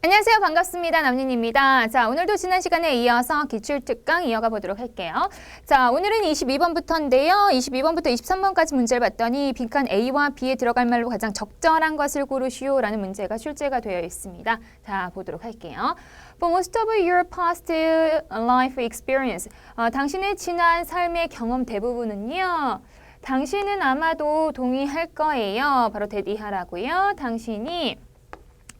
안녕하세요. 반갑습니다. 남린입니다. 자, 오늘도 지난 시간에 이어서 기출특강 이어가 보도록 할게요. 자, 오늘은 22번부터인데요. 22번부터 23번까지 문제를 봤더니 빈칸 A와 B에 들어갈 말로 가장 적절한 것을 고르시오 라는 문제가 출제가 되어 있습니다. 자, 보도록 할게요. For most of your past life experience, 당신의 지난 삶의 경험 대부분은요. 당신은 아마도 동의할 거예요. 바로 대디하라고요. 당신이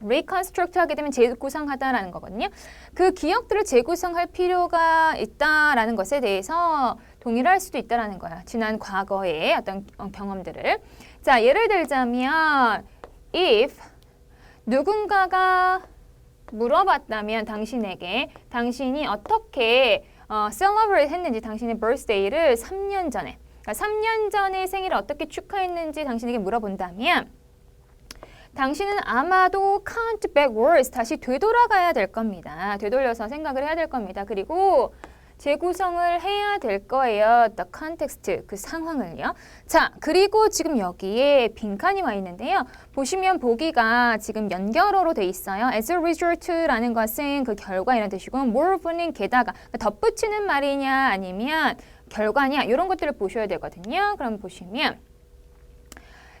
reconstruct 하게 되면 재구성하다라는 거거든요. 그 기억들을 재구성할 필요가 있다라는 것에 대해서 동의를 할 수도 있다라는 거야. 지난 과거의 어떤 경험들을. 자, 예를 들자면 if 누군가가 물어봤다면 당신에게 당신이 어떻게 celebrate 했는지 당신의 birthday를 3년 전에 그러니까 3년 전에 생일을 어떻게 축하했는지 당신에게 물어본다면 당신은 아마도 count backwards 다시 되돌아가야 될 겁니다. 되돌려서 생각을 해야 될 겁니다. 그리고 재구성을 해야 될 거예요. The context, 그 상황을요. 자, 그리고 지금 여기에 빈칸이 와 있는데요. 보시면 보기가 지금 연결어로 돼 있어요. As a result라는 것은 그 결과 이런 뜻이고 moreover는 게다가 덧붙이는 말이냐 아니면 결과냐 이런 것들을 보셔야 되거든요. 그럼 보시면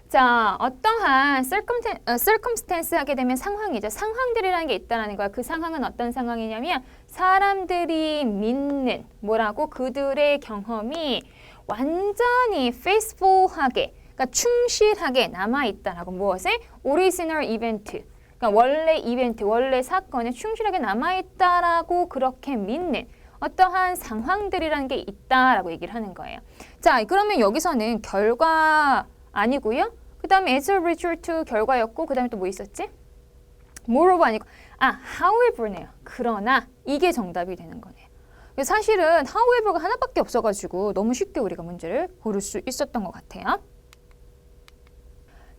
자, 어떠한 circumstance 하게 되면 상황이죠. 상황들이라는 게 있다는 거야. 그 상황은 어떤 상황이냐면 사람들이 믿는 뭐라고 그들의 경험이 완전히 faithful하게 그러니까 충실하게 남아있다라고 무엇에? original event 그러니까 원래 이벤트, 원래 사건에 충실하게 남아있다라고 그렇게 믿는 어떠한 상황들이라는 게 있다라고 얘기를 하는 거예요. 자, 그러면 여기서는 결과 아니고요. 그 다음에 as a result 결과였고 그 다음에 또 뭐 있었지? moreover 아니고 however네요. 그러나 이게 정답이 되는 거네요. 사실은 however가 하나밖에 없어가지고 너무 쉽게 우리가 문제를 고를 수 있었던 것 같아요.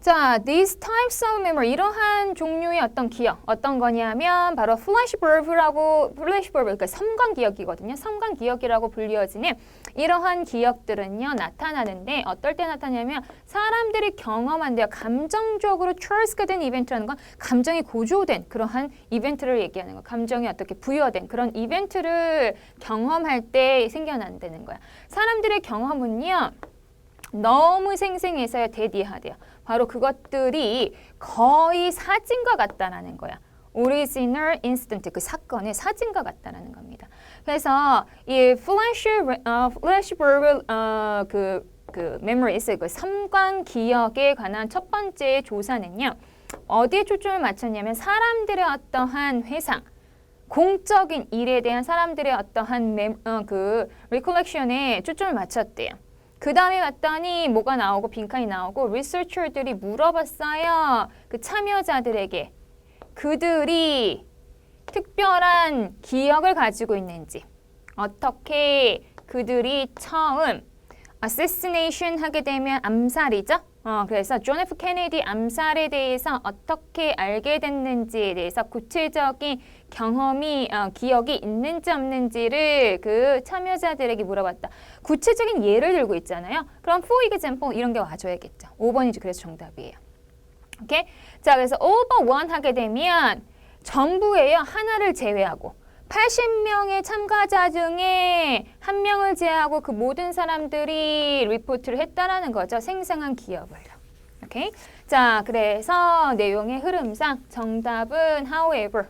자, these types of memory 이러한 종류의 어떤 기억 어떤 거냐면 바로 flashbulb라고 flashbulb 그러니까 섬광 기억이거든요. 섬광 기억이라고 불리어지는 이러한 기억들은요 나타나는데 어떨 때 나타나냐면 사람들이 경험한대요. 감정적으로 trigger가 된 이벤트라는 건 감정이 고조된 그러한 이벤트를 얘기하는 거. 감정이 어떻게 부여된 그런 이벤트를 경험할 때 생겨난다는 거야. 사람들의 경험은요. 너무 생생해서요 대디하대요. 바로 그것들이 거의 사진과 같다라는 거야. Original incident 그 사건의 사진과 같다라는 겁니다. 그래서 이 flashbulb 그 memories 그 섬광 기억에 관한 첫 번째 조사는요 어디에 초점을 맞췄냐면 사람들의 어떠한 회상. 공적인 일에 대한 사람들의 어떠한 그 recollection에 초점을 맞췄대요. 그 다음에 봤더니 뭐가 나오고 빈칸이 나오고 리서처들이 물어봤어요. 그 참여자들에게 그들이 특별한 기억을 가지고 있는지 어떻게 그들이 처음 assassination 하게 되면 암살이죠. 그래서 존 F 케네디 암살에 대해서 어떻게 알게 됐는지에 대해서 구체적인 경험이 기억이 있는지 없는지를 그 참여자들에게 물어봤다. 구체적인 예를 들고 있잖아요. 그럼 for example 이런 게 와줘야겠죠. 5번이죠. 그래서 정답이에요. 오케이? 자, 그래서 all but one 하게 되면 전부예요. 하나를 제외하고 80명의 참가자 중에 한 명을 제외하고 그 모든 사람들이 리포트를 했다라는 거죠. 생생한 기억을요. 오케이? 자, 그래서 내용의 흐름상 정답은 however.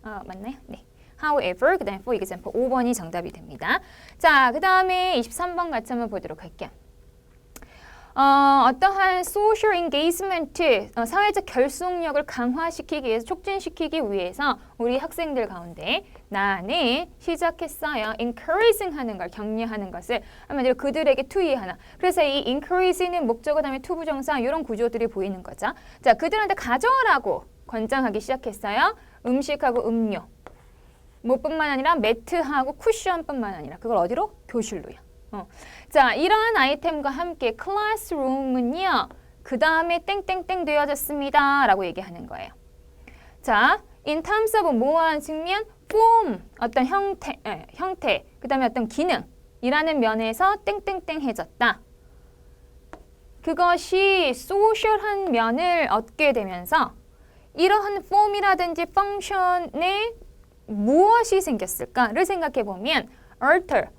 맞나요? 네. however, 그 다음에 for example 5번이 정답이 됩니다. 자, 그 다음에 23번 같이 한번 보도록 할게요. 어떠한 social engagement, 사회적 결속력을 강화시키기 위해서, 촉진시키기 위해서 우리 학생들 가운데 나는 시작했어요. encouraging 하는 걸, 격려하는 것을 한마디로 그들에게 투의하나. 그래서 이 encourage는 목적어 다음에 투부정사 이런 구조들이 보이는 거죠. 자, 그들한테 가져오라고 권장하기 시작했어요. 음식하고 음료. 뭐뿐만 아니라 매트하고 쿠션뿐만 아니라 그걸 어디로? 교실로요. 자, 이러한 아이템과 함께 클래스룸은요. 그 다음에 땡땡땡 되어졌습니다. 라고 얘기하는 거예요. 자, in terms of 뭐한 측면? form, 어떤 형태, 그 다음에 어떤 기능이라는 면에서 땡땡땡해졌다. 그것이 소셜한 면을 얻게 되면서 이러한 폼이라든지 펑션에 무엇이 생겼을까를 생각해 보면 alter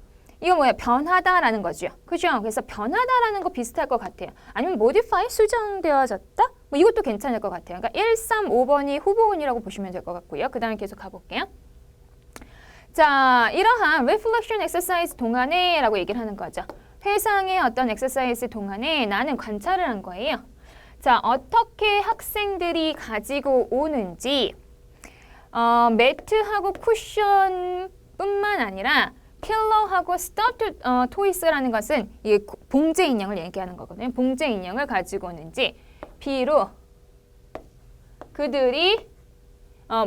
이거 뭐야? 변하다라는 거죠. 그죠? 그래서 변하다라는 거 비슷할 것 같아요. 아니면 modify 수정되어졌다? 뭐 이것도 괜찮을 것 같아요. 그러니까 135번이 후보군이라고 보시면 될 것 같고요. 그 다음에 계속 가볼게요. 자, 이러한 reflection exercise 동안에 라고 얘기를 하는 거죠. 회상의 어떤 exercise 동안에 나는 관찰을 한 거예요. 자, 어떻게 학생들이 가지고 오는지 매트하고 쿠션 뿐만 아니라 필러하고 스타트 토이스라는 것은 이 봉제 인형을 얘기하는 거거든요. 봉제 인형을 가지고 오는지 B로 그들이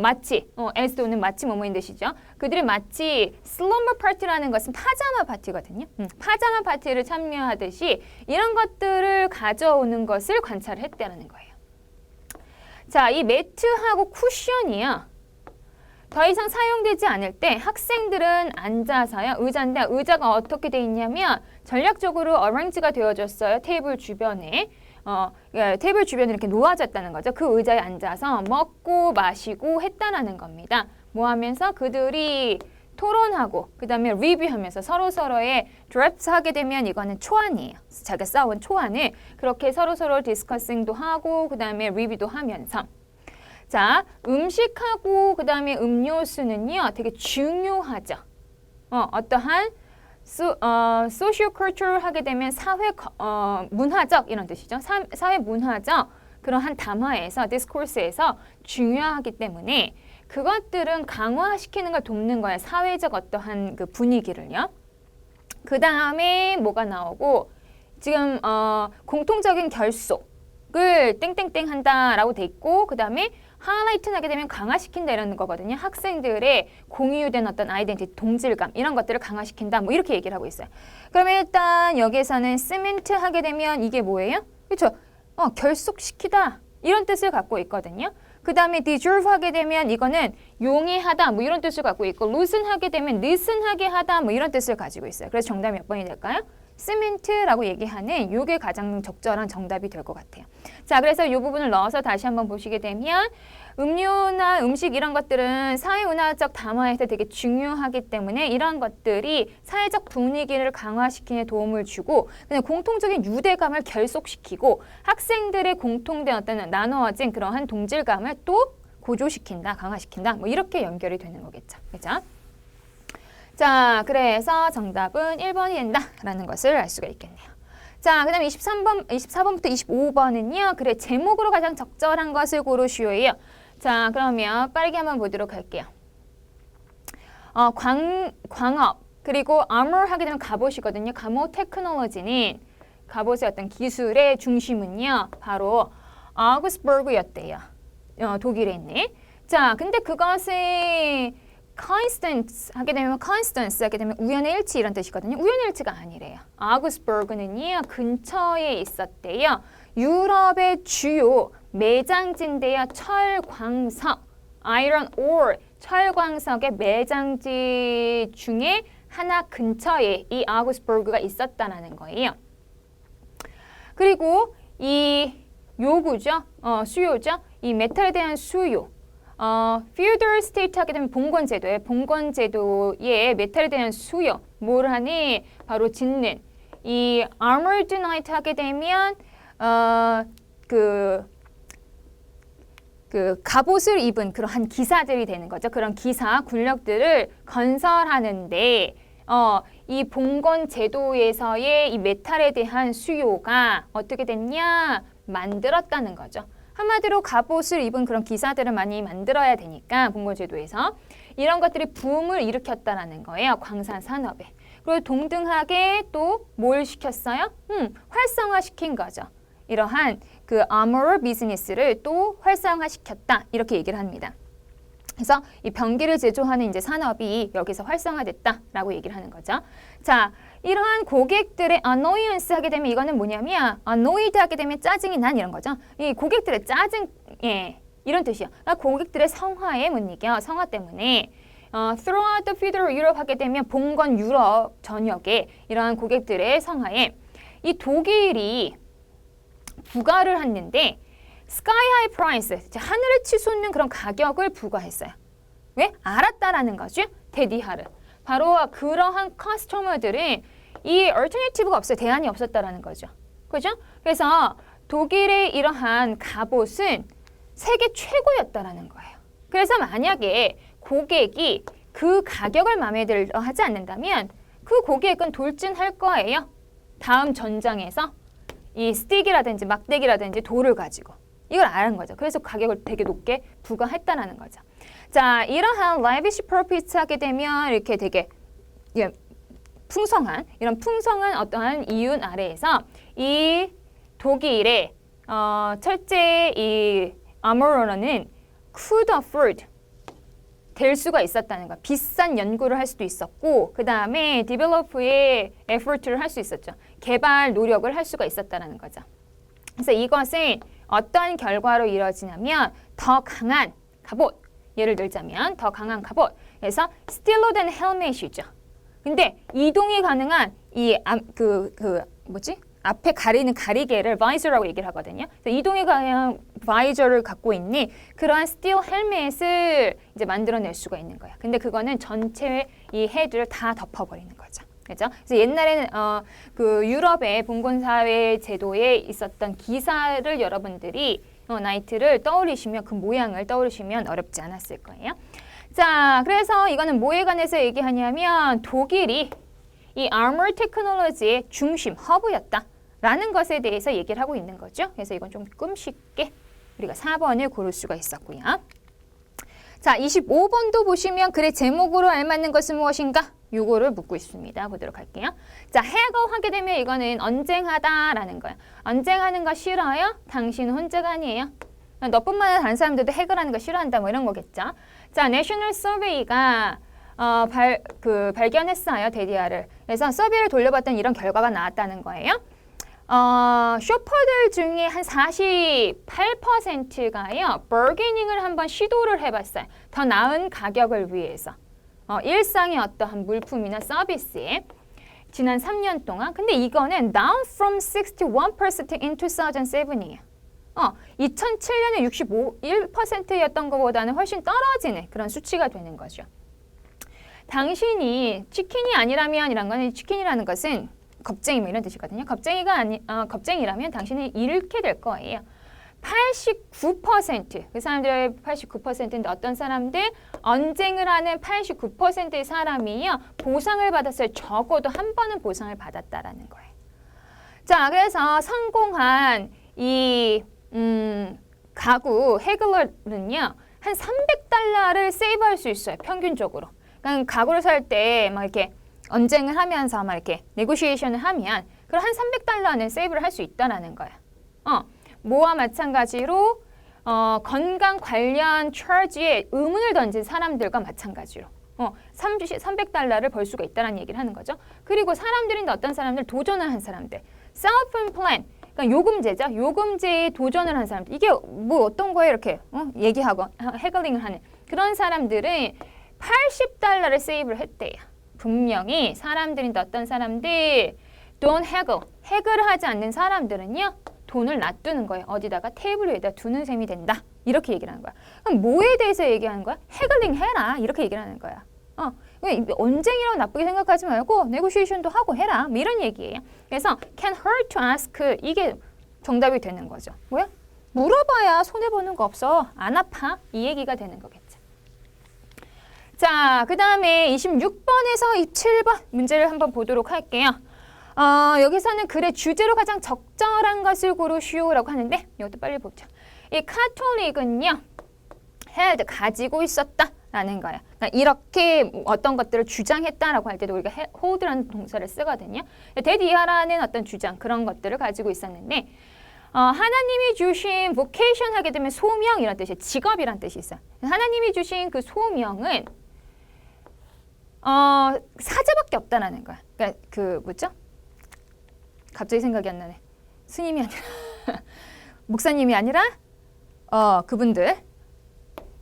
마치 에스도는 마치 뭐뭐인 뜻이죠. 그들이 마치 슬럼버 파티라는 것은 파자마 파티거든요. 파자마 파티를 참여하듯이 이런 것들을 가져오는 것을 관찰을 했다는 거예요. 자, 이 매트하고 쿠션이요. 더 이상 사용되지 않을 때 학생들은 앉아서요. 의자인데 의자가 어떻게 돼 있냐면 전략적으로 어레인지가 되어졌어요. 테이블 주변에. 테이블 주변에 이렇게 놓아졌다는 거죠. 그 의자에 앉아서 먹고 마시고 했다라는 겁니다. 뭐 하면서 그들이 토론하고 그 다음에 리뷰하면서 서로서로의 드랩스 하게 되면 이거는 초안이에요. 자기가 싸운 초안을 그렇게 서로서로 디스커싱도 하고 그 다음에 리뷰도 하면서 자, 음식하고 그 다음에 음료수는요 되게 중요하죠. 어떠한 소시오 컬처를 하게 되면 사회 문화적 이런 뜻이죠. 사회 문화적 그러한 담화에서 디스코스에서 중요하기 때문에 그것들은 강화시키는 걸 돕는 거예요. 사회적 어떠한 그 분위기를요. 그 다음에 뭐가 나오고 지금 공통적인 결속을 땡땡땡 한다라고 돼 있고 그 다음에 하이라이트 하게 되면 강화시킨다 이런 거거든요. 학생들의 공유된 어떤 아이덴티티, 동질감 이런 것들을 강화시킨다. 뭐 이렇게 얘기를 하고 있어요. 그러면 일단 여기에서는 시멘트 하게 되면 이게 뭐예요? 그렇죠? 결속시키다 이런 뜻을 갖고 있거든요. 그 다음에 deserve 하게 되면 이거는 용이하다 뭐 이런 뜻을 갖고 있고 loosen 하게 되면 느슨하게 하다 뭐 이런 뜻을 가지고 있어요. 그래서 정답이 몇 번이 될까요? 시멘트라고 얘기하는 이게 가장 적절한 정답이 될 것 같아요. 자, 그래서 이 부분을 넣어서 다시 한번 보시게 되면 음료나 음식 이런 것들은 사회문화적 담화에서 되게 중요하기 때문에 이런 것들이 사회적 분위기를 강화시키는 도움을 주고 그냥 공통적인 유대감을 결속시키고 학생들의 공통된 어떤 나누어진 그러한 동질감을 또 고조시킨다, 강화시킨다 뭐 이렇게 연결이 되는 거겠죠. 그죠? 자, 그래서 정답은 1번이 된다라는 것을 알 수가 있겠네요. 자, 그 다음에 24번부터 25번은요. 그래, 제목으로 가장 적절한 것을 고르시오예요. 자, 그러면 빠르게 한번 보도록 할게요. 광업, 그리고 armor 하게 되면 갑옷이거든요. 갑옷 테크놀로지는 갑옷의 어떤 기술의 중심은요. 바로 아우구스부르크였대요. 독일에 있네. 자, 근데 그것이 constance 하게 되면 constance 하게 되면 우연의 일치 이런 뜻이거든요. 우연의 일치가 아니래요. 아우구스부르크는요 근처에 있었대요. 유럽의 주요 매장지인데요. 철광석, iron ore, 철광석의 매장지 중에 하나 근처에 이 아우구스부르크가 있었다는 거예요. 그리고 이 요구죠, 수요죠. 이 메탈에 대한 수요. feudal state 하게 되면 봉건제도에 봉건제도의 메탈에 대한 수요 뭘 하니 바로 짓는 이 armored knight 하게 되면 그 갑옷을 입은 그러한 기사들이 되는 거죠. 그런 기사 군력들을 건설하는데 이 봉건제도에서의 이 메탈에 대한 수요가 어떻게 됐냐 만들었다는 거죠. 한마디로 갑옷을 입은 그런 기사들을 많이 만들어야 되니까 봉건제도에서 이런 것들이 붐을 일으켰다라는 거예요. 광산 산업에. 그리고 동등하게 또 뭘 시켰어요? 활성화시킨 거죠. 이러한 그 armor 비즈니스를 또 활성화시켰다. 이렇게 얘기를 합니다. 그래서 이 병기를 제조하는 이제 산업이 여기서 활성화됐다라고 얘기를 하는 거죠. 자, 이러한 고객들의 annoyance 하게 되면 이거는 뭐냐면 annoyed 하게 되면 짜증이 난 이런 거죠. 이 고객들의 짜증, 이런 뜻이요. 그러니까 고객들의 성화에 못 이겨, 성화 때문에 throughout the feudal Europe 하게 되면 봉건 유럽 전역에 이러한 고객들의 성화에 이 독일이 부가를 했는데 sky high price, 하늘을 치솟는 그런 가격을 부과했어요. 왜? 알았다라는 거죠. 대디하를. 바로 그러한 커스터머들이 이 alternative가 없어요. 대안이 없었다라는 거죠. 그죠? 그래서 독일의 이러한 갑옷은 세계 최고였다라는 거예요. 그래서 만약에 고객이 그 가격을 마음에 들어 하지 않는다면 그 고객은 돌진할 거예요. 다음 전장에서 이 스틱이라든지 막대기라든지 돌을 가지고 이걸 아는 거죠. 그래서 가격을 되게 높게 부과했다라는 거죠. 자, 이러한 lavish profits 하게 되면 이렇게 되게 풍성한 이런 풍성한 어떠한 이윤 아래에서 이 독일의 철제 이 아머러는 could afford 될 수가 있었다는 거야. 비싼 연구를 할 수도 있었고 그 다음에 develop의 effort를 할 수 있었죠. 개발 노력을 할 수가 있었다는 거죠. 그래서 이것은 어떤 결과로 이루어지냐면 더 강한 갑옷, 예를 들자면 더 강한 갑옷, 그래서 스틸로 된 헬멧이죠. 근데 이동이 가능한 앞에 가리는 가리개를 visor라고 얘기를 하거든요. 그래서 이동이 가능한 visor를 갖고 있는 그러한 스틸 헬멧을 이제 만들어낼 수가 있는 거예요. 근데 그거는 전체 이 헤드를 다 덮어버리는 거죠. 그렇죠? 그래서 옛날에는 그 유럽의 봉건사회 제도에 있었던 기사를 여러분들이 나이트를 떠올리시면 그 모양을 떠올리시면 어렵지 않았을 거예요. 자, 그래서 이거는 뭐에 관해서 얘기하냐면 독일이 이 armor technology의 중심, 허브였다라는 것에 대해서 얘기를 하고 있는 거죠. 그래서 이건 조금 쉽게 우리가 4번을 고를 수가 있었고요. 자, 25번도 보시면 글의 제목으로 알맞는 것은 무엇인가? 요거를 묻고 있습니다. 보도록 할게요. 자, 해거 하게 되면 이거는 언쟁하다라는 거예요. 언쟁하는 거 싫어요? 당신은 혼자가 아니에요. 너뿐만 아니라 다른 사람들도 해결하는 거 싫어한다 뭐 이런 거겠죠. 자, 내셔널 서베이가 발견했어요. 데디아를. 그래서 서베이를 돌려봤더니 이런 결과가 나왔다는 거예요. 쇼퍼들 중에 한 48%가요. 버게닝을 한번 시도를 해봤어요. 더 나은 가격을 위해서. 일상의 어떠한 물품이나 서비스에 지난 3년 동안. 근데 이거는 down from 61% in 2007이에요. 2007년에 61%였던 것보다는 훨씬 떨어지는 그런 수치가 되는 거죠. 당신이 치킨이 아니라면 이란 거는 치킨이라는 것은 겁쟁이 뭐 이런 뜻이거든요. 겁쟁이라면 당신은 잃게 될 거예요. 89%, 그 사람들의 89%인데 어떤 사람들 언쟁을 하는 89%의 사람이요 보상을 받았어요. 적어도 한 번은 보상을 받았다라는 거예요. 자, 그래서 성공한 이 가구 해글러는요 한 300달러를 세이브할 수 있어요. 평균적으로. 그러니까 가구를 살 때 막 이렇게 언쟁을 하면서 막 이렇게 네고시에이션을 하면 그럼 한 300달러는 세이브를 할 수 있다라는 거야. 뭐와 마찬가지로 건강 관련 차지에 의문을 던진 사람들과 마찬가지로 300달러를 벌 수가 있다는 얘기를 하는 거죠. 그리고 사람들인데 어떤 사람들 도전을 한 사람들, self-plan, 그러니까 요금제죠. 요금제에 도전을 한 사람들, 이게 뭐 어떤 거에 이렇게 얘기하고 해글링을 하는 그런 사람들은 80달러를 세이브를 했대요. 분명히 사람들인데 어떤 사람들 don't haggle, 해글을 하지 않는 사람들은요 돈을 놔두는 거예요. 어디다가 테이블 위에다 두는 셈이 된다. 이렇게 얘기를 하는 거야. 그럼 뭐에 대해서 얘기하는 거야? 해글링 해라. 이렇게 얘기를 하는 거야. 언쟁이라고 나쁘게 생각하지 말고 네고시에이션도 하고 해라. 뭐 이런 얘기예요. 그래서 can hurt to ask 이게 정답이 되는 거죠. 뭐야? 물어봐야 손해보는 거 없어. 안 아파. 이 얘기가 되는 거겠죠. 자, 그 다음에 26번에서 27번 문제를 한번 보도록 할게요. 여기서는 글의 주제로 가장 적절한 것을 고르시오라고 하는데 이것도 빨리 보죠. 이 카톨릭은요 had 가지고 있었다라는 거예요. 그러니까 이렇게 어떤 것들을 주장했다라고 할 때도 우리가 hold라는 동사를 쓰거든요. 데디아라는 어떤 주장 그런 것들을 가지고 있었는데 하나님이 주신 vocation 하게 되면 소명 이런 뜻이에요. 직업이란 뜻이 있어요. 하나님이 주신 그 소명은 사제밖에 없다라는 거야. 그러니까 그 뭐죠? 갑자기 생각이 안 나네. 스님이 아니라 목사님이 아니라 그분들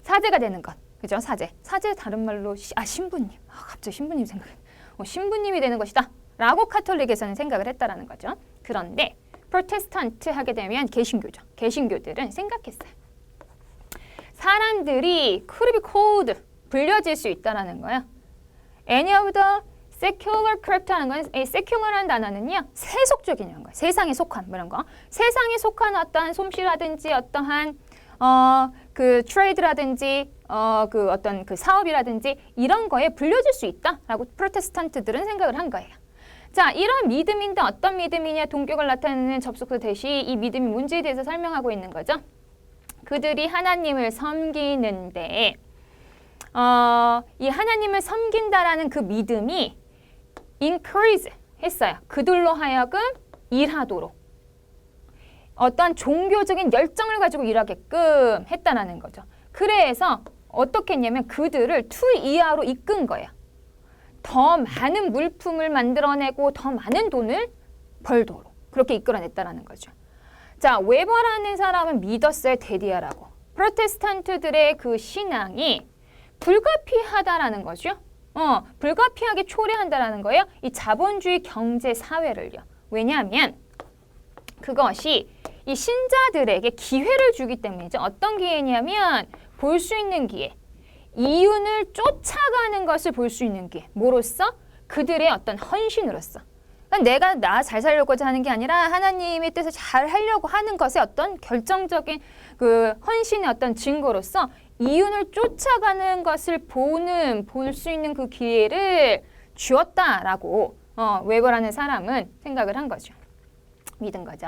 사제가 되는 것. 그죠? 사제. 사제 다른 말로 신부님. 갑자기 신부님 생각이. 신부님이 되는 것이다. 라고 카톨릭에서는 생각을 했다라는 거죠. 그런데 프로테스탄트 하게 되면 개신교죠. 개신교들은 생각했어요. 사람들이 could be called 불려질 수 있다라는 거야. Any of the secular crypt라는 건 secular라는 단어는요 세속적인 거야. 세상에 속한 뭐 이런 거. 세상에 속한 어떠한 솜씨라든지 어떠한 그 트레이드라든지 그 어떤 그 사업이라든지 이런 거에 불려질 수 있다라고 프로테스탄트들은 생각을 한 거예요. 자, 이런 믿음인데 어떤 믿음이냐? 동격을 나타내는 접속사 대시 이 믿음이 뭔지에 대해서 설명하고 있는 거죠. 그들이 하나님을 섬기는데 이 하나님을 섬긴다라는 그 믿음이 increase 했어요. 그들로 하여금 일하도록 어떤 종교적인 열정을 가지고 일하게끔 했다라는 거죠. 그래서 어떻게 했냐면 그들을 to 이하로 이끈 거예요. 더 많은 물품을 만들어내고 더 많은 돈을 벌도록 그렇게 이끌어냈다라는 거죠. 자, 웨버라는 사람은 믿었어요. 데디아라고. 프로테스탄트들의 그 신앙이 불가피하다라는 거죠. 불가피하게 초래한다라는 거예요. 이 자본주의 경제 사회를요. 왜냐하면 그것이 이 신자들에게 기회를 주기 때문이죠. 어떤 기회냐면 볼 수 있는 기회. 이윤을 쫓아가는 것을 볼 수 있는 기회. 뭐로써? 그들의 어떤 헌신으로써. 그러니까 내가 나 잘 살려고자 하는 게 아니라 하나님의 뜻을 잘 하려고 하는 것의 어떤 결정적인 그 헌신의 어떤 증거로서 이윤을 쫓아가는 것을 볼 수 있는 그 기회를 주었다라고 웨버라는 사람은 생각을 한 거죠. 믿은 거죠.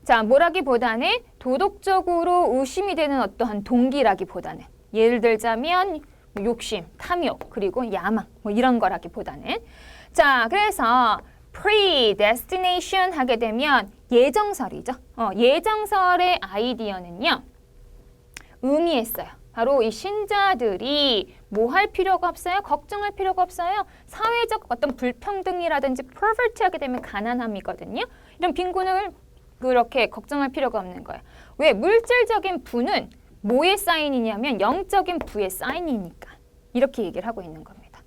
자, 뭐라기보다는 도덕적으로 의심이 되는 어떠한 동기라기보다는 예를 들자면 욕심, 탐욕, 그리고 야망 뭐 이런 거라기보다는 자, 그래서 predestination 하게 되면 예정설이죠. 예정설의 아이디어는요. 의미했어요. 바로 이 신자들이 뭐 할 필요가 없어요? 걱정할 필요가 없어요. 사회적 어떤 불평등이라든지 poverty 하게 되면 가난함이거든요. 이런 빈곤을 그렇게 걱정할 필요가 없는 거예요. 왜? 물질적인 부는 뭐의 사인이냐면 영적인 부의 사인이니까 이렇게 얘기를 하고 있는 겁니다.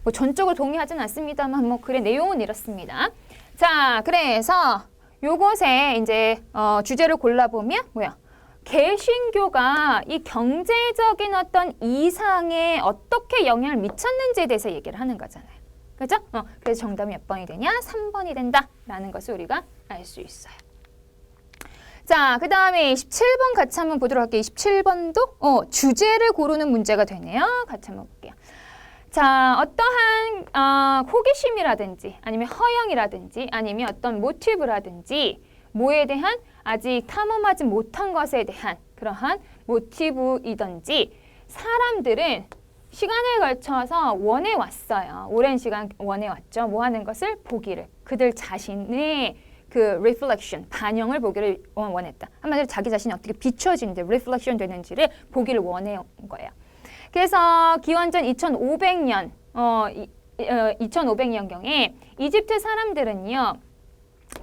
뭐 전적으로 동의하진 않습니다만 뭐 글의 내용은 이렇습니다. 자, 그래서 요것에 이제 주제를 골라보면 뭐야? 개신교가 이 경제적인 어떤 이상에 어떻게 영향을 미쳤는지에 대해서 얘기를 하는 거잖아요. 그죠? 그래서 정답이 몇 번이 되냐? 3번이 된다라는 것을 우리가 알 수 있어요. 자, 그 다음에 27번 같이 한번 보도록 할게요. 27번도 주제를 고르는 문제가 되네요. 같이 한번 볼게요. 자, 어떠한 호기심이라든지 아니면 허영이라든지 아니면 어떤 모티브라든지 뭐에 대한 아직 탐험하지 못한 것에 대한 그러한 모티브이든지 사람들은 시간을 걸쳐서 원해왔어요. 오랜 시간 원해왔죠. 뭐 하는 것을? 보기를. 그들 자신의 그 reflection, 반영을 보기를 원했다. 한마디로 자기 자신이 어떻게 비춰지는지, reflection 되는지를 보기를 원해온 거예요. 그래서 기원전 2500년, 2500년경에 이집트 사람들은요,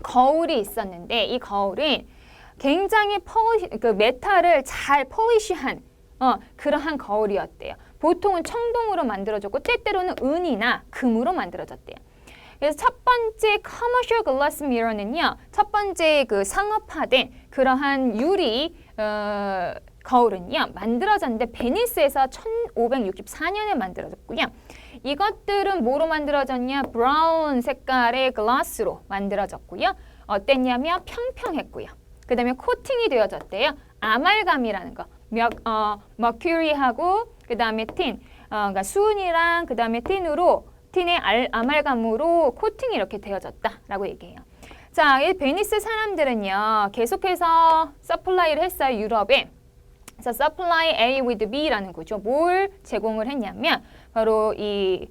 거울이 있었는데 이 거울은 굉장히 그 메탈을 잘 폴리시한 그러한 거울이었대요. 보통은 청동으로 만들어졌고 때때로는 은이나 금으로 만들어졌대요. 그래서 첫 번째 commercial glass mirror는요, 첫 번째 그 상업화된 그러한 유리 거울은요 만들어졌는데 베니스에서 1564년에 만들어졌고요. 이것들은 뭐로 만들어졌냐? 브라운 색깔의 글라스로 만들어졌고요. 어땠냐면 평평했고요. 그 다음에 코팅이 되어졌대요. 아말감이라는 거. 머큐리하고 그 다음에 틴, 그러니까 수은이랑 그 다음에 틴의 아말감으로 코팅이 이렇게 되어졌다라고 얘기해요. 자, 이 베니스 사람들은요 계속해서 서플라이를 했어요. 유럽에. 그래서 supply A with B라는 거죠. 뭘 제공을 했냐면 바로 이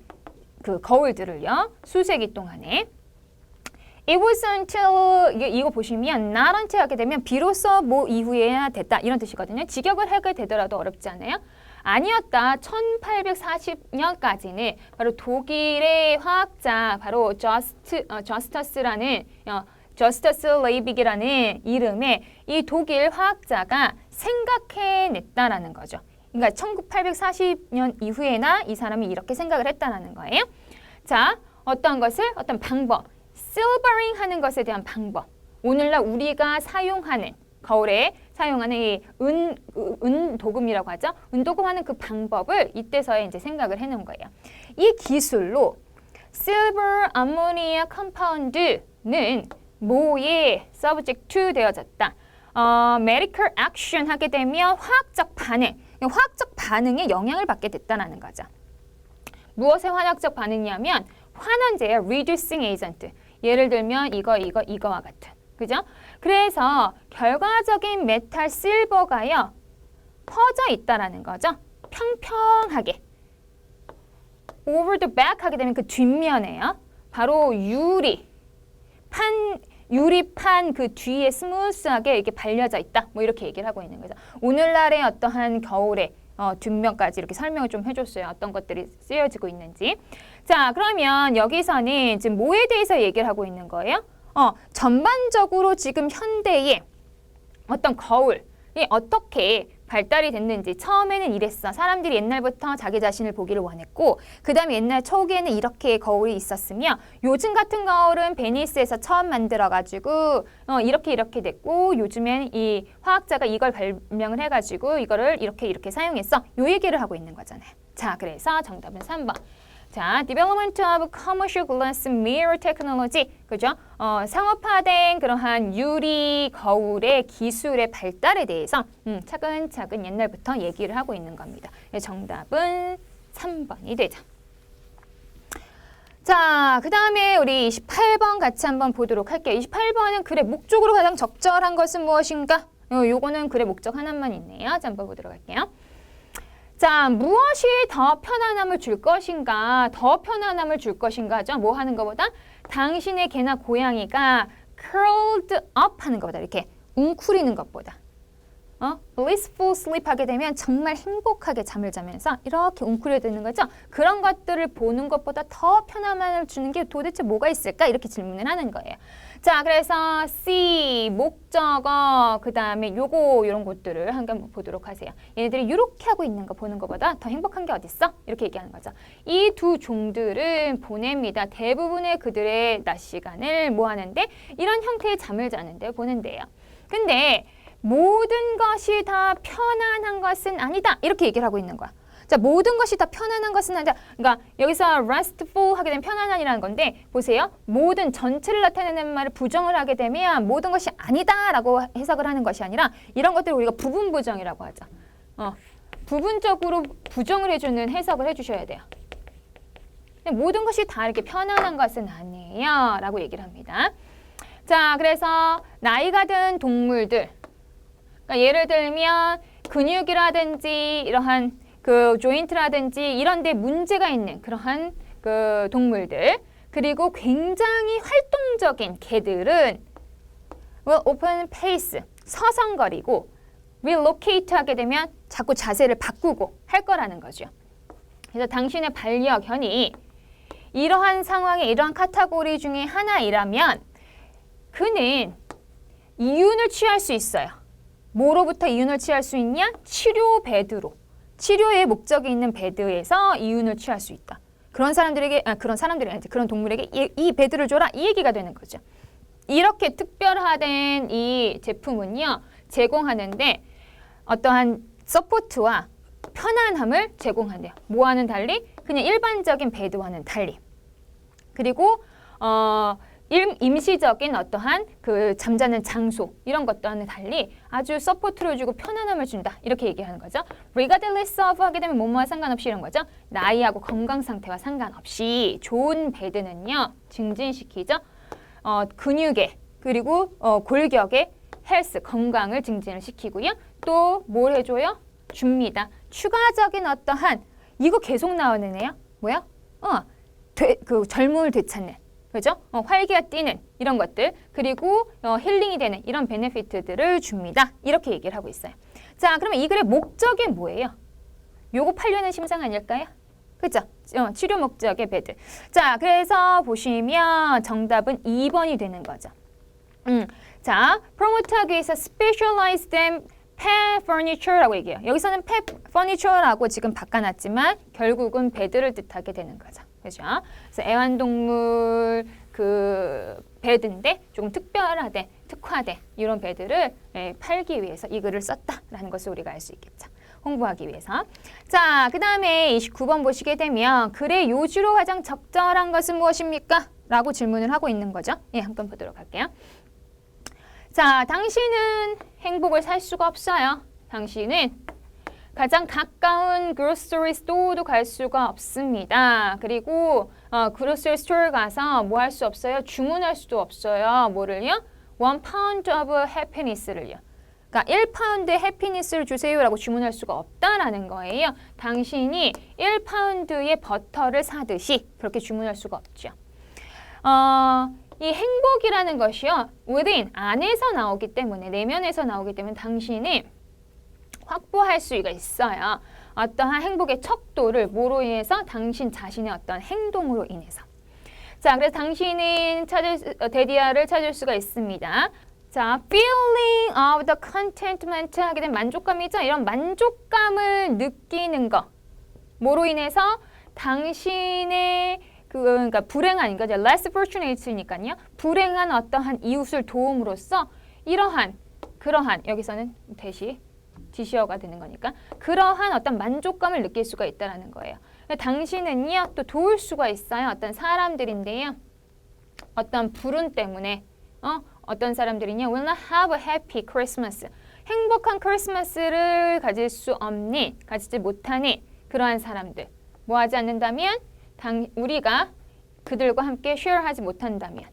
그 거울들을요. 수세기 동안에 It was until 이거 보시면 not until 하게 되면 비로소 뭐 이후에야 됐다 이런 뜻이거든요. 직역을 하게 되더라도 어렵지 않아요? 아니었다. 1840년까지는 바로 독일의 화학자 바로 저스터스라는 저스터스 레이빅이라는 이름의 이 독일 화학자가 생각해냈다라는 거죠. 그러니까 1840년 이후에나 이 사람이 이렇게 생각을 했다는 거예요. 자, 어떤 것을? 어떤 방법. 실버링 하는 것에 대한 방법. 오늘날 우리가 사용하는 거울에 사용하는 이 은도금이라고 하죠. 은도금하는 그 방법을 이때서야 이제 생각을 해놓은 거예요. 이 기술로 silver ammonia compound는 뭐에 subject to 되어졌다. medical action 하게 되면 화학적 반응에 영향을 받게 됐다는 거죠. 무엇의 화학적 반응이냐면 환원제의 reducing agent. 예를 들면 이거와 같은. 그죠? 그래서 결과적인 메탈 실버가요. 퍼져 있다라는 거죠. 평평하게. over the back 하게 되면 그 뒷면에요. 바로 유리판 그 뒤에 스무스하게 이렇게 발려져 있다. 뭐 이렇게 얘기를 하고 있는 거죠. 오늘날의 어떠한 거울의 뒷면까지 이렇게 설명을 좀 해줬어요. 어떤 것들이 쓰여지고 있는지. 자, 그러면 여기서는 지금 뭐에 대해서 얘기를 하고 있는 거예요? 전반적으로 지금 현대의 어떤 거울이 어떻게 발달이 됐는지. 처음에는 이랬어. 사람들이 옛날부터 자기 자신을 보기를 원했고, 그 다음에 옛날 초기에는 이렇게 거울이 있었으며, 요즘 같은 거울은 베니스에서 처음 만들어가지고 이렇게 됐고, 요즘엔 이 화학자가 이걸 발명을 해가지고 이거를 이렇게 사용했어. 요 얘기를 하고 있는 거잖아요. 자, 그래서 정답은 3번. 자, development of commercial glass mirror technology. 그죠? 상업화된 그러한 유리 거울의 기술의 발달에 대해서 차근차근 옛날부터 얘기를 하고 있는 겁니다. 정답은 3번이 되죠. 자, 그 다음에 우리 28번 같이 한번 보도록 할게요. 28번은 글의 목적으로 가장 적절한 것은 무엇인가? 요거는 글의 목적 하나만 있네요. 자, 한번 보도록 할게요. 자, 무엇이 더 편안함을 줄 것인가? 더 편안함을 줄 것인가죠? 뭐 하는 것보다? 당신의 개나 고양이가 curled up 하는 것보다, 이렇게 웅크리는 것보다. blissful sleep 하게 되면 정말 행복하게 잠을 자면서 이렇게 웅크려드는 거죠. 그런 것들을 보는 것보다 더 편안함을 주는 게 도대체 뭐가 있을까? 이렇게 질문을 하는 거예요. 자, 그래서 C, 목적어, 그 다음에 요런 것들을 한번 보도록 하세요. 얘네들이 이렇게 하고 있는 거 보는 것보다 더 행복한 게 어딨어? 이렇게 얘기하는 거죠. 이 두 종들은 보냅니다. 대부분의 그들의 낮 시간을 뭐 하는데? 이런 형태의 잠을 자는데 보낸대요. 근데 모든 것이 다 편안한 것은 아니다. 이렇게 얘기를 하고 있는 거야. 자, 모든 것이 다 편안한 것은 아니다. 그러니까 여기서 restful 하게 되면 편안한이라는 건데, 보세요. 모든 전체를 나타내는 말을 부정을 하게 되면 모든 것이 아니다라고 해석을 하는 것이 아니라 이런 것들을 우리가 부분 부정이라고 하죠. 부분적으로 부정을 해주는 해석을 해주셔야 돼요. 모든 것이 다 이렇게 편안한 것은 아니에요. 라고 얘기를 합니다. 자, 그래서 나이가 든 동물들. 그러니까 예를 들면 근육이라든지 이러한 그 조인트라든지 이런 데 문제가 있는 그러한 그 동물들, 그리고 굉장히 활동적인 개들은 will open pace, 서성거리고 relocate 하게 되면 자꾸 자세를 바꾸고 할 거라는 거죠. 그래서 당신의 반려견이 이러한 상황에 이러한 카테고리 중에 하나이라면 그는 이윤을 취할 수 있어요. 뭐로부터 이윤을 취할 수 있냐? 치료 베드로. 치료의 목적이 있는 베드에서 이윤을 취할 수 있다. 그런 사람들이 아니지. 그런 동물에게 이 베드를 줘라. 이 얘기가 되는 거죠. 이렇게 특별화된 이 제품은요, 제공하는데 어떠한 서포트와 편안함을 제공한대요. 뭐와는 달리? 그냥 일반적인 베드와는 달리. 그리고 임시적인 어떠한 그 잠자는 장소 이런 것과는 달리 아주 서포트를 주고 편안함을 준다. 이렇게 얘기하는 거죠. regardless of 하게 되면 뭐뭐와 상관없이 이런 거죠. 나이하고 건강 상태와 상관없이 좋은 베드는요, 증진시키죠. 근육의 그리고 골격의 헬스, 건강을 증진을 시키고요. 또 뭘 해줘요? 줍니다. 추가적인 어떠한 이거 계속 나오는 애요. 뭐야? 그 젊음을 되찾는. 그죠? 활기가 뛰는 이런 것들, 그리고 힐링이 되는 이런 베네피트들을 줍니다. 이렇게 얘기를 하고 있어요. 자, 그러면 이 글의 목적이 뭐예요? 요거 팔려는 심상 아닐까요? 그죠? 치료 목적의 베드. 자, 그래서 보시면 정답은 2번이 되는 거죠. 자, promote하기 위해서 specialized pet furniture라고 얘기해요. 여기서는 pet furniture라고 지금 바꿔놨지만 결국은 베드를 뜻하게 되는 거죠. 그죠? 그래서 애완동물 그 베드인데 조금 특별하대. 특화된 이런 배들을 팔기 위해서 이 글을 썼다라는 것을 우리가 알 수 있겠죠. 홍보하기 위해서. 자, 그 다음에 29번 보시게 되면 글의 요지로 가장 적절한 것은 무엇입니까? 라고 질문을 하고 있는 거죠. 예, 한번 보도록 할게요. 자, 당신은 행복을 살 수가 없어요. 당신은 가장 가까운 grocery store도 갈 수가 없습니다. 그리고 grocery store 가서 뭐 할 수 없어요? 주문할 수도 없어요. 뭐를요? 1 pound of happiness를요. 그러니까 1파운드의 해피니스를 주세요라고 주문할 수가 없다라는 거예요. 당신이 1파운드의 버터를 사듯이 그렇게 주문할 수가 없죠. 이 행복이라는 것이요. within, 안에서 나오기 때문에, 내면에서 나오기 때문에 당신이 확보할 수가 있어요. 어떠한 행복의 척도를 뭐로 인해서? 당신 자신의 어떤 행동으로 인해서. 자, 그래서 당신은 데디아를 찾을 수가 있습니다. 자, feeling of the contentment 하게 되면 만족감이죠. 이런 만족감을 느끼는 거. 뭐로 인해서? 당신의 그러니까 불행한, 그러니까 less fortunate니까요. 불행한 어떠한 이웃을 도움으로써 그러한 여기서는 지시어가 되는 거니까 그러한 어떤 만족감을 느낄 수가 있다라는 거예요. 당신은요 또 도울 수가 있어요. 어떤 사람들인데요. 어떤 불운 때문에 어떤 사람들이냐 will not have a happy Christmas. 행복한 크리스마스를 가지지 못하는 그러한 사람들. 뭐 하지 않는다면 우리가 그들과 함께 share하지 못한다면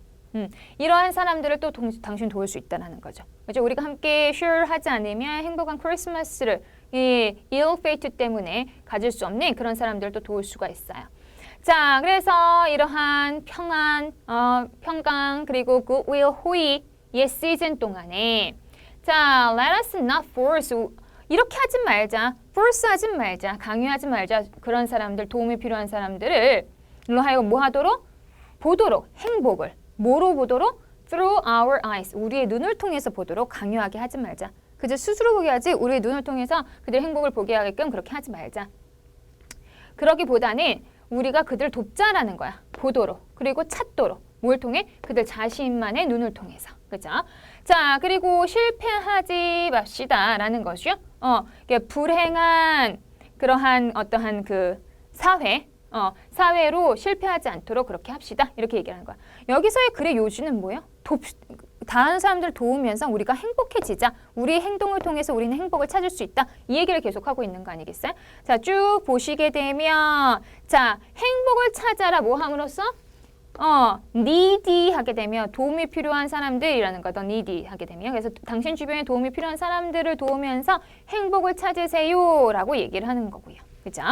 이러한 사람들을 또 당신 도울 수 있다는 거죠. 그렇죠? 우리가 함께 share하지 않으면 행복한 크리스마스를 이 ill fate 때문에 가질 수 없는 그런 사람들을 또 도울 수가 있어요. 자, 그래서 이러한 평강 그리고 goodwill, 호의 이 시즌 동안에 자, let us not force 이렇게 하지 말자, force 하지 말자, 강요하지 말자. 그런 사람들, 도움이 필요한 사람들을 로 하여금 뭐 하도록? 보도록, 행복을 뭐로 보도록? through our eyes, 우리의 눈을 통해서 보도록 강요하게 하지 말자. 그저 스스로 보게 하지 우리의 눈을 통해서 그들의 행복을 보게 하게끔 그렇게 하지 말자. 그러기보다는 우리가 그들을 돕자라는 거야. 보도록, 그리고 찾도록. 뭘 통해? 그들 자신만의 눈을 통해서. 그죠? 자, 그리고 실패하지 맙시다라는 것이요. 불행한 그러한 어떠한 그 사회로 실패하지 않도록 그렇게 합시다. 이렇게 얘기하는 거야. 여기서의 글의 요지는 뭐예요? 다른 사람들을 도우면서 우리가 행복해지자. 우리의 행동을 통해서 우리는 행복을 찾을 수 있다. 이 얘기를 계속하고 있는 거 아니겠어요? 자, 쭉 보시게 되면 자, 행복을 찾아라 뭐 함으로써? needy 하게 되면 도움이 필요한 사람들이라는 거다. needy 하게 되면 그래서 당신 주변에 도움이 필요한 사람들을 도우면서 행복을 찾으세요라고 얘기를 하는 거고요. 그죠?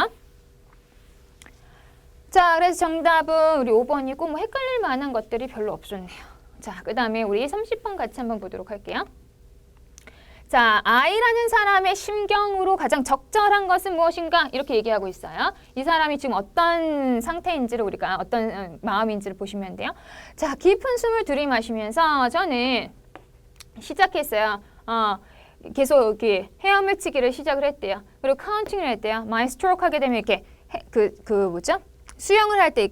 자, 그래서 정답은 우리 5번이고 뭐 헷갈릴 만한 것들이 별로 없었네요. 자, 그 다음에 우리 30번 같이 한번 보도록 할게요. 자, I라는 사람의 심경으로 가장 적절한 것은 무엇인가? 이렇게 얘기하고 있어요. 이 사람이 지금 어떤 상태인지를 우리가 어떤 마음인지를 보시면 돼요. 자, 깊은 숨을 들이마시면서 저는 시작했어요. 계속 이렇게 헤엄을 치기를 시작을 했대요. 그리고 카운팅을 했대요. My stroke 하게 되면 이렇게 뭐죠? 수영을 할 때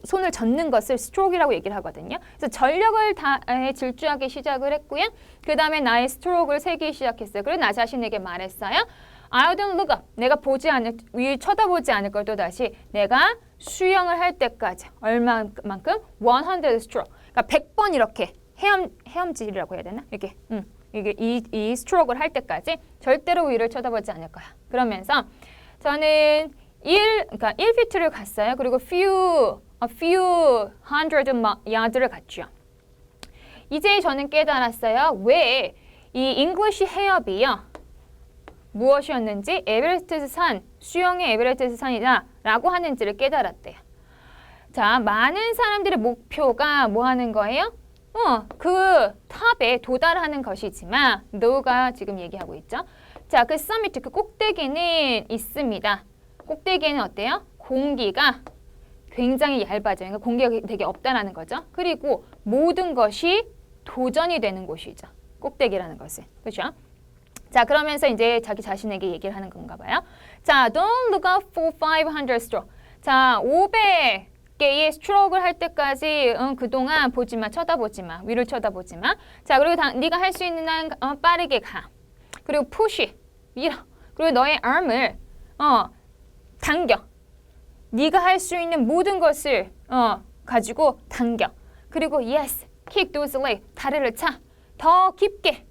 손을 젓는 것을 스트로크라고 얘기를 하거든요. 그래서 전력을 다해 질주하기 시작을 했고요. 그 다음에 나의 스트로크를 세기 시작했어요. 그리고 나 자신에게 말했어요. I don't look up. 내가 위를 쳐다보지 않을 걸 또다시 내가 수영을 할 때까지 얼마만큼? 100 stroke. 그러니까 100번 이렇게 헤엄질이라고 해야 되나? 이렇게 이게 이 스트로크를 할 때까지 절대로 위를 쳐다보지 않을 거야. 그러면서 저는 1피트를 갔어요. 그리고 a few hundred yard를 갔죠. 이제 저는 깨달았어요. 왜 이 잉글리시 해협이요. 무엇이었는지 에베레스트 산, 수영의 에베레스트 산이다 라고 하는지를 깨달았대요. 자, 많은 사람들의 목표가 뭐 하는 거예요? 그 탑에 도달하는 것이지만 너가 지금 얘기하고 있죠. 자, 그 서미트, 그 꼭대기는 있습니다. 꼭대기에는 어때요? 공기가 굉장히 얇아져요. 그러니까 공기가 되게 없다라는 거죠. 그리고 모든 것이 도전이 되는 곳이죠. 꼭대기라는 것은. 그렇죠? 자, 그러면서 이제 자기 자신에게 얘기를 하는 건가 봐요. 자, don't look up for 500 stroke. 자, 500 어깨에 스트로크를 할 때까지 그동안 보지 마, 쳐다보지 마, 위를 쳐다보지 마. 자, 그리고 네가 할 수 있는 한 빠르게 가. 그리고 push, 밀어. 그리고 너의 arm을 당겨. 네가 할 수 있는 모든 것을 가지고 당겨. 그리고 yes, kick those legs, 다리를 차. 더 깊게,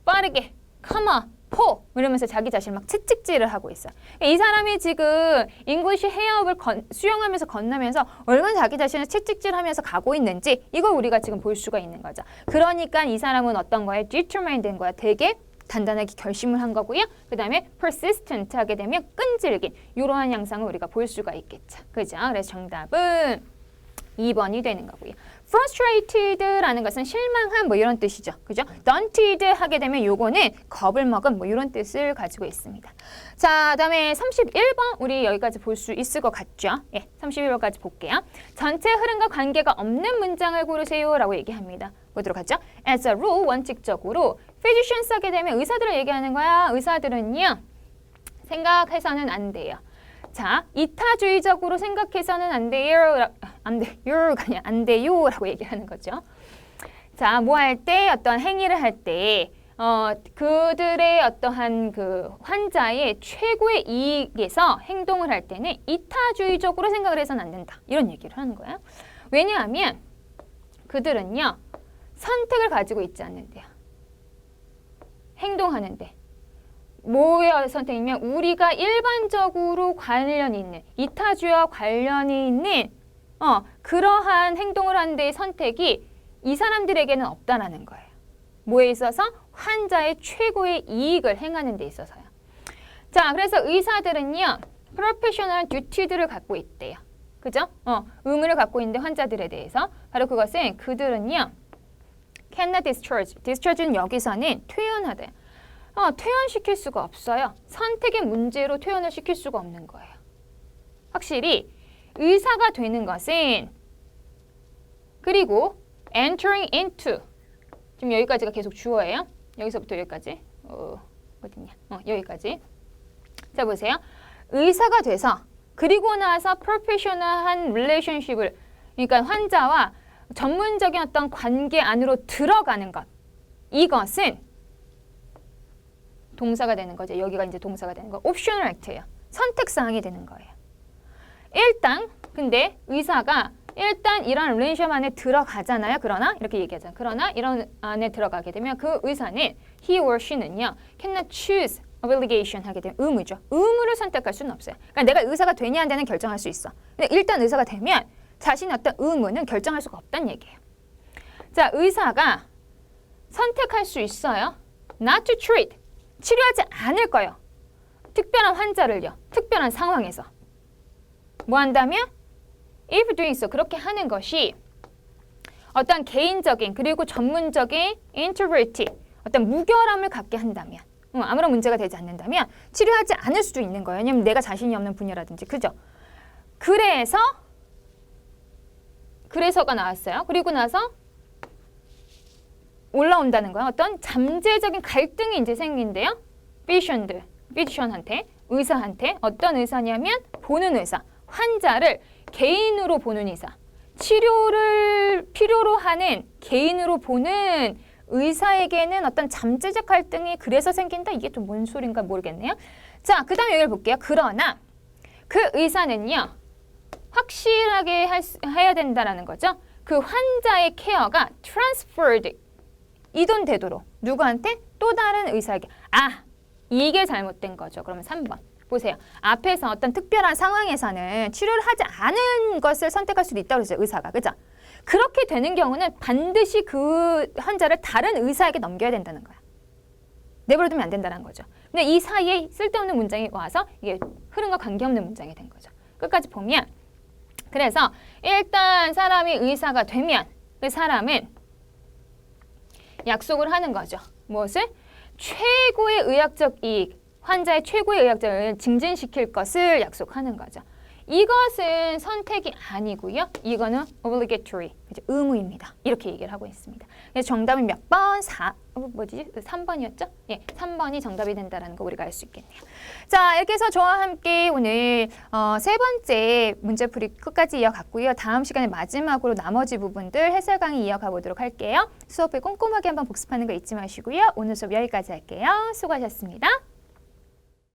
빠르게, come on. 포! 이러면서 자기 자신 막 채찍질을 하고 있어요. 이 사람이 지금 잉글리시 해협을 수영하면서 건너면서 얼마나 자기 자신을 채찍질하면서 가고 있는지 이걸 우리가 지금 볼 수가 있는 거죠. 그러니까 이 사람은 어떤 거에 determined 된 거야. 되게 단단하게 결심을 한 거고요. 그 다음에 persistent 하게 되면 끈질긴 이러한 양상을 우리가 볼 수가 있겠죠. 그죠? 그래서 정답은 2번이 되는 거고요. frustrated라는 것은 실망한 뭐 이런 뜻이죠. 그죠? daunted 하게 되면 요거는 겁을 먹은 뭐 이런 뜻을 가지고 있습니다. 자, 그다음에 31번 우리 여기까지 볼 수 있을 것 같죠? 예, 31번까지 볼게요. 전체 흐름과 관계가 없는 문장을 고르세요라고 얘기합니다. 보도록 하죠. As a rule, 원칙적으로 physicians 하게 되면 의사들을 얘기하는 거야. 의사들은요. 생각해서는 안 돼요. 자, 이타주의적으로 생각해서는 안 돼요. 안 돼요라고 얘기하는 거죠. 자, 뭐 할 때, 어떤 행위를 할 때, 그들의 어떠한 그 환자의 최고의 이익에서 행동을 할 때는 이타주의적으로 생각을 해서는 안 된다. 이런 얘기를 하는 거야. 왜냐하면 그들은요, 선택을 가지고 있지 않는데요. 행동하는데. 뭐의 선택이면 우리가 일반적으로 관련이 있는 이타주의와 관련이 있는 그러한 행동을 하는 데의 선택이 이 사람들에게는 없다라는 거예요. 뭐에 있어서? 환자의 최고의 이익을 행하는 데 있어서요. 자, 그래서 의사들은요. professional duty들을 갖고 있대요. 그죠? 의무를 갖고 있는데 환자들에 대해서 바로 그것은 그들은요. cannot discharge. discharge는 여기서는 퇴원하대요. 퇴원시킬 수가 없어요. 선택의 문제로 퇴원을 시킬 수가 없는 거예요. 확실히 의사가 되는 것은 그리고 entering into 지금 여기까지가 계속 주어예요. 여기서부터 여기까지 어딨냐? 여기까지. 자, 보세요. 의사가 돼서 그리고 나서 프로페셔널한 릴레이션십을 그러니까 환자와 전문적인 어떤 관계 안으로 들어가는 것. 이것은 동사가 되는 거죠. 여기가 이제 동사가 되는 거. 옵셔널 액트예요. 선택사항이 되는 거예요. 일단 근데 의사가 일단 이런 릴레이션 안에 들어가잖아요. 그러나 이렇게 얘기하잖아요. 그러나 이런 안에 들어가게 되면 그 의사는 he or she는요. cannot choose obligation 하게 되면 의무죠. 의무를 선택할 수는 없어요. 그러니까 내가 의사가 되냐 안 되냐 결정할 수 있어. 근데 일단 의사가 되면 자신의 어떤 의무는 결정할 수가 없다는 얘기예요. 자, 의사가 선택할 수 있어요. not to treat. 치료하지 않을 거예요. 특별한 환자를요. 특별한 상황에서. 뭐 한다면? If doing so. 그렇게 하는 것이 어떤 개인적인 그리고 전문적인 인트리티 어떤 무결함을 갖게 한다면 아무런 문제가 되지 않는다면 치료하지 않을 수도 있는 거예요. 왜냐면 내가 자신이 없는 분야라든지. 그죠? 그래서가 나왔어요. 그리고 나서 올라온다는 거야. 어떤 잠재적인 갈등이 이제 생긴대요. 피션한테, 의사한테. 어떤 의사냐면 보는 의사. 환자를 개인으로 보는 의사. 치료를 필요로 하는 개인으로 보는 의사에게는 어떤 잠재적 갈등이 그래서 생긴다? 이게 좀 뭔 소린가 모르겠네요. 자, 그 다음에 여기를 볼게요. 그러나 그 의사는요. 확실하게 해야 된다는 거죠. 그 환자의 케어가 transferred 이동되도록 누구한테? 또 다른 의사에게. 이게 잘못된 거죠. 그러면 3번. 보세요. 앞에서 어떤 특별한 상황에서는 치료를 하지 않은 것을 선택할 수도 있다고 그랬어요. 의사가. 그죠? 그렇게 되는 경우는 반드시 그 환자를 다른 의사에게 넘겨야 된다는 거야. 내버려두면 안 된다는 거죠. 근데 이 사이에 쓸데없는 문장이 와서 이게 흐름과 관계없는 문장이 된 거죠. 끝까지 보면 그래서 일단 사람이 의사가 되면 그 사람은 약속을 하는 거죠. 무엇을? 최고의 의학적 이익, 환자의 최고의 의학적 이익을 증진시킬 것을 약속하는 거죠. 이것은 선택이 아니고요. 이거는 obligatory, 그죠? 의무입니다. 이렇게 얘기를 하고 있습니다. 그래서 정답은 몇 번? 3번이었죠? 예, 3번이 정답이 된다는 거 우리가 알 수 있겠네요. 자, 이렇게 해서 저와 함께 오늘 세 번째 문제풀이 끝까지 이어갔고요. 다음 시간에 마지막으로 나머지 부분들 해설 강의 이어가 보도록 할게요. 수업을 꼼꼼하게 한번 복습하는 거 잊지 마시고요. 오늘 수업 여기까지 할게요. 수고하셨습니다.